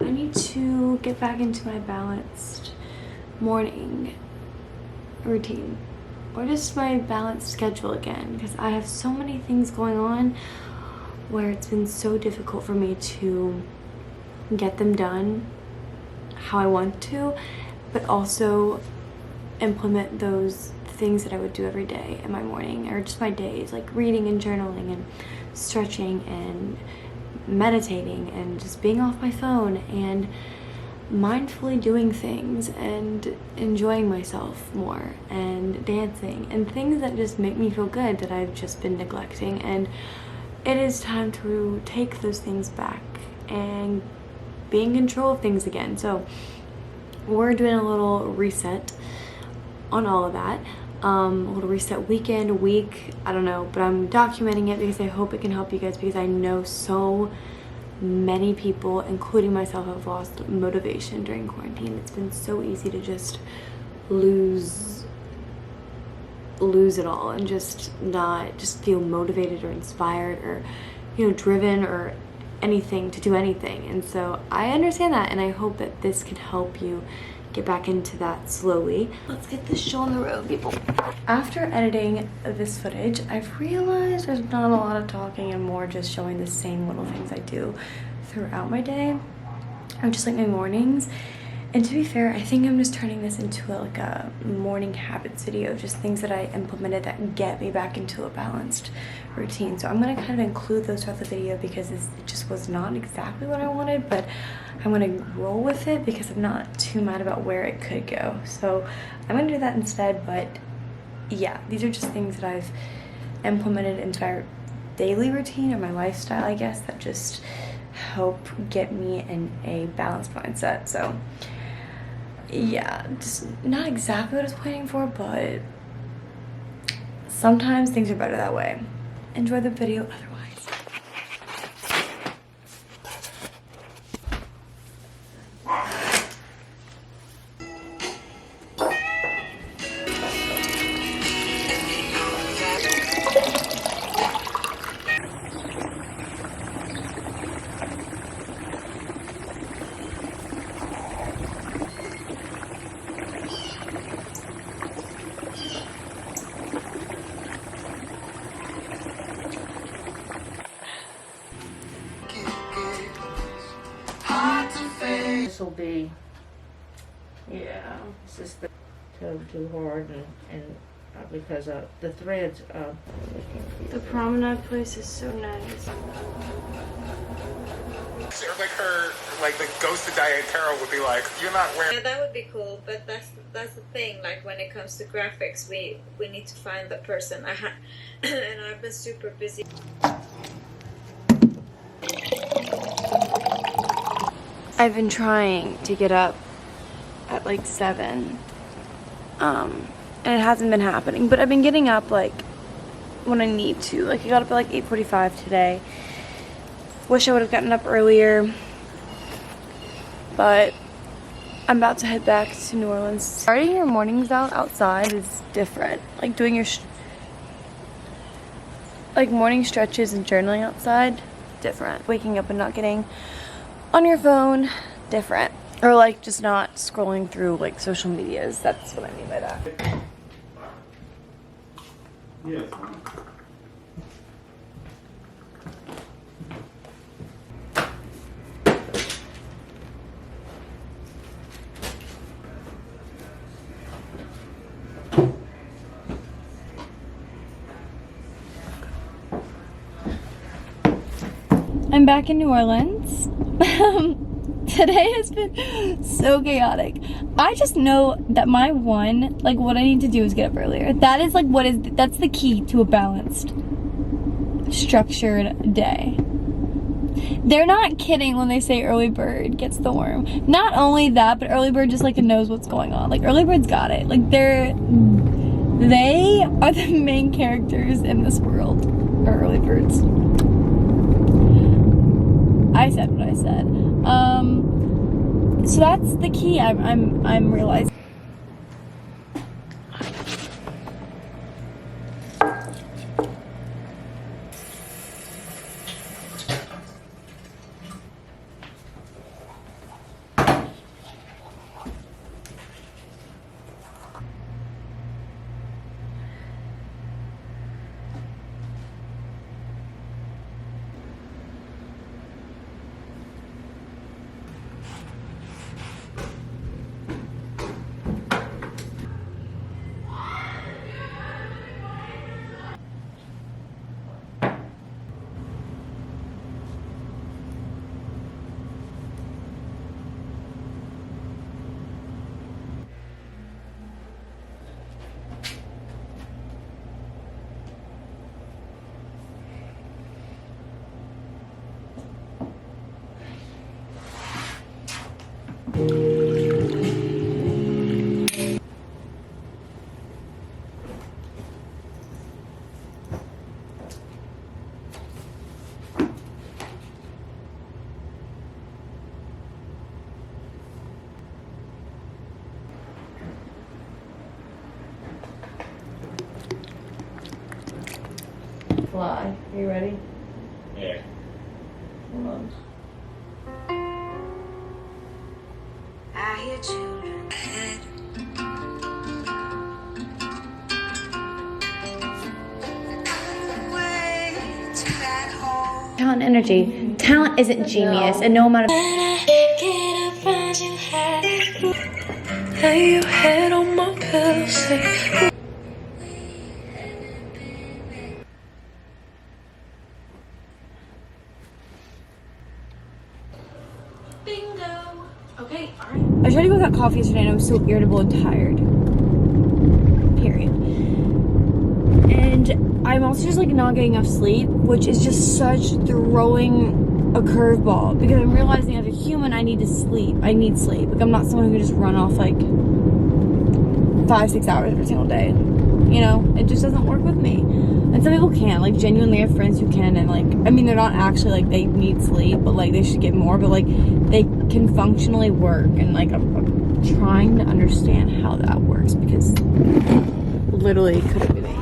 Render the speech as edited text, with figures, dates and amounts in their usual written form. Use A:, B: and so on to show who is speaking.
A: I need to get back into my balanced morning routine, or just my balanced schedule again, because I have so many things going on where it's been so difficult for me to get them done how I want to, but also implement those things that I would do every day in my morning or just my days, like reading and journaling and stretching and meditating and just being off my phone and mindfully doing things and enjoying myself more and dancing and things that just make me feel good that I've just been neglecting. And it is time to take those things back and be in control of things again. So we're doing a little reset on all of that. A little reset week, I don't know, but I'm documenting it because I hope it can help you guys, because I know so many people, including myself, have lost motivation during quarantine. It's been so easy to just lose it all and just not feel motivated or inspired or, you know, driven or anything to do anything. And so I understand that, and I hope that this can help you get back into that slowly. Let's get this show on the road, people. After editing this footage, I've realized there's not a lot of talking and more just showing the same little things I do throughout my day, or just like my mornings. And to be fair, I think I'm just turning this into like a morning habits video, just things that I implemented that get me back into a balanced routine. So I'm gonna kind of include those throughout the video because it just was not exactly what I wanted, but I'm gonna roll with it because I'm not too mad about where it could go. So I'm gonna do that instead. But yeah, these are just things that I've implemented into my daily routine or my lifestyle, I guess, that just help get me in a balanced mindset. So yeah, just not exactly what I was waiting for, but sometimes things are better that way. Enjoy the video otherwise.
B: This will be, yeah, it's just too hard and because the threads.
A: The promenade place is so nice.
C: Or like her, like the ghost of Diane Carroll would be like, "You're not wearing."
D: Yeah, that would be cool, but that's the thing. Like when it comes to graphics, we need to find the person. And I've been super busy.
A: I've been trying to get up at like 7, and it hasn't been happening, but I've been getting up like when I need to. Like I got up at like 8:45 today. Wish I would have gotten up earlier, but I'm about to head back to New Orleans. Starting your mornings outside is different. Like doing your morning stretches and journaling outside, different. Waking up and not getting on your phone, different. Or like just not scrolling through like social medias. That's what I mean by that.
E: Yes.
A: I'm back in New Orleans. Today has been so chaotic. I just know that my what I need to do is get up earlier. That is like that's the key to a balanced, structured day. They're not kidding when they say early bird gets the worm. Not only that, but early bird just like knows what's going on. Like early bird's got it. Like they are the main characters in this world, are early birds. I said what I said. So that's the key. I'm realizing.
B: Fly. Are you ready?
C: Yeah.
B: Hold on.
E: I hear children.
A: Talent energy. Talent isn't genius, and no amount of
F: lay your head on my pillow, say
A: bingo. Okay, alright. I tried to go without coffee yesterday and I was so irritable and tired. Period. And I'm also just like not getting enough sleep, which is just such throwing a curveball because I'm realizing as a human I need to sleep. I need sleep. Like I'm not someone who can just run off like 5-6 hours every single day. You know, it just doesn't work with me. And some people can, like genuinely have friends who can, and like, I mean, they're not actually like they need sleep, but like they should get more, but like they can functionally work, and like I'm trying to understand how that works because literally couldn't be me.